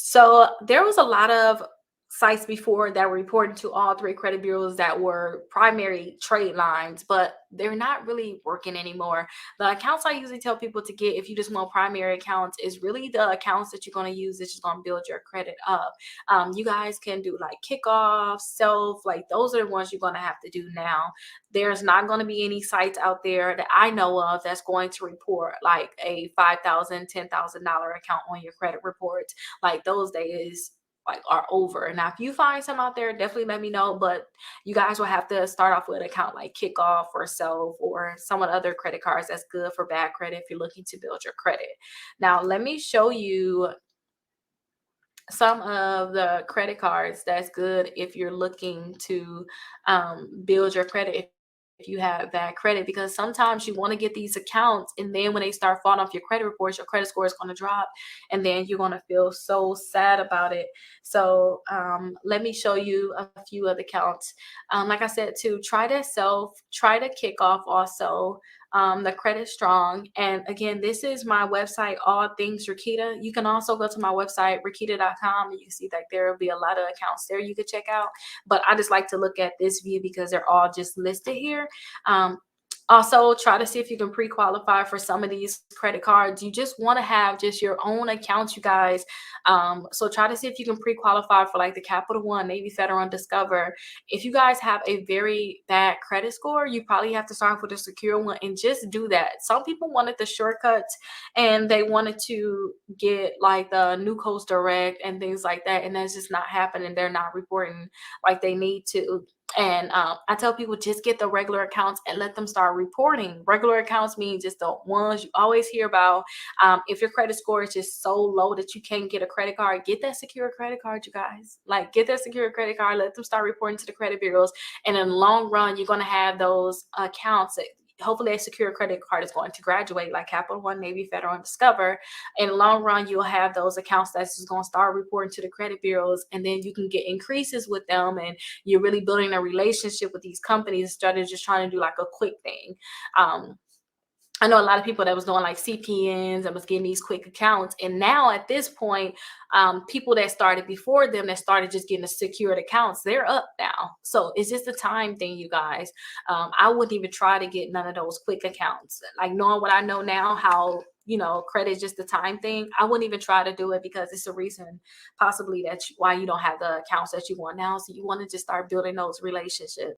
So there was a lot of sites before that were reporting to all three credit bureaus that were primary trade lines, but they're not really working anymore. The accounts I usually tell people to get if you just want primary accounts is really the accounts that you're going to use that's just going to build your credit up. You guys can do like kickoff, self, like those are the ones you're going to have to do now. There's not going to be any sites out there that I know of that's going to report like a $5,000, $10,000 account on your credit report. Like those days like are over. Now, if you find some out there, definitely let me know. But you guys will have to start off with an account like Kickoff or Self or some of the other credit cards that's good for bad credit if you're looking to build your credit. Now, let me show you some of the credit cards that's good if you're looking to build your credit if you have bad credit, because sometimes you want to get these accounts and then when they start falling off your credit reports, your credit score is going to drop and then you're going to feel so sad about it. So let me show you a few of the accounts. Like I said, to try to self, try to kick off also. The credit strong, and again, this is my website, all things Rickita. You can also go to my website rickita.com and you can see that there will be a lot of accounts there you could check out, but I just like to look at this view because they're all just listed here. um, Also, try to see if you can pre-qualify for some of these credit cards. You just want to have just your own accounts, you guys. So try to see if you can pre-qualify for like the Capital One, Navy Federal, and Discover. If you guys have a very bad credit score, you probably have to start with a secure one and just do that. Some people wanted the shortcuts and they wanted to get like the New Coast Direct and things like that, and that's just not happening. They're not reporting like they need to. And I tell people just get the regular accounts and let them start reporting. Regular accounts mean just the ones you always hear about. If your credit score is just so low that you can't get a credit card, get that secure credit card, you guys. Like get that secure credit card, let them start reporting to the credit bureaus. And in the long run, you're going to have those accounts that hopefully a secure credit card is going to graduate like Capital One, Navy Federal, and Discover. In the long run, you'll have those accounts that's just going to start reporting to the credit bureaus, and then you can get increases with them, and you're really building a relationship with these companies instead of just trying to do like a quick thing. Um, I know a lot of people that was doing like CPNs and was getting these quick accounts. And now at this point, people that started before them that started just getting the secured accounts, they're up now. So it's just a time thing, you guys. I wouldn't even try to get none of those quick accounts. Like knowing what I know now, how credit is just a time thing. I wouldn't even try to do it because it's a reason possibly why you don't have the accounts that you want now. So you want to just start building those relationships.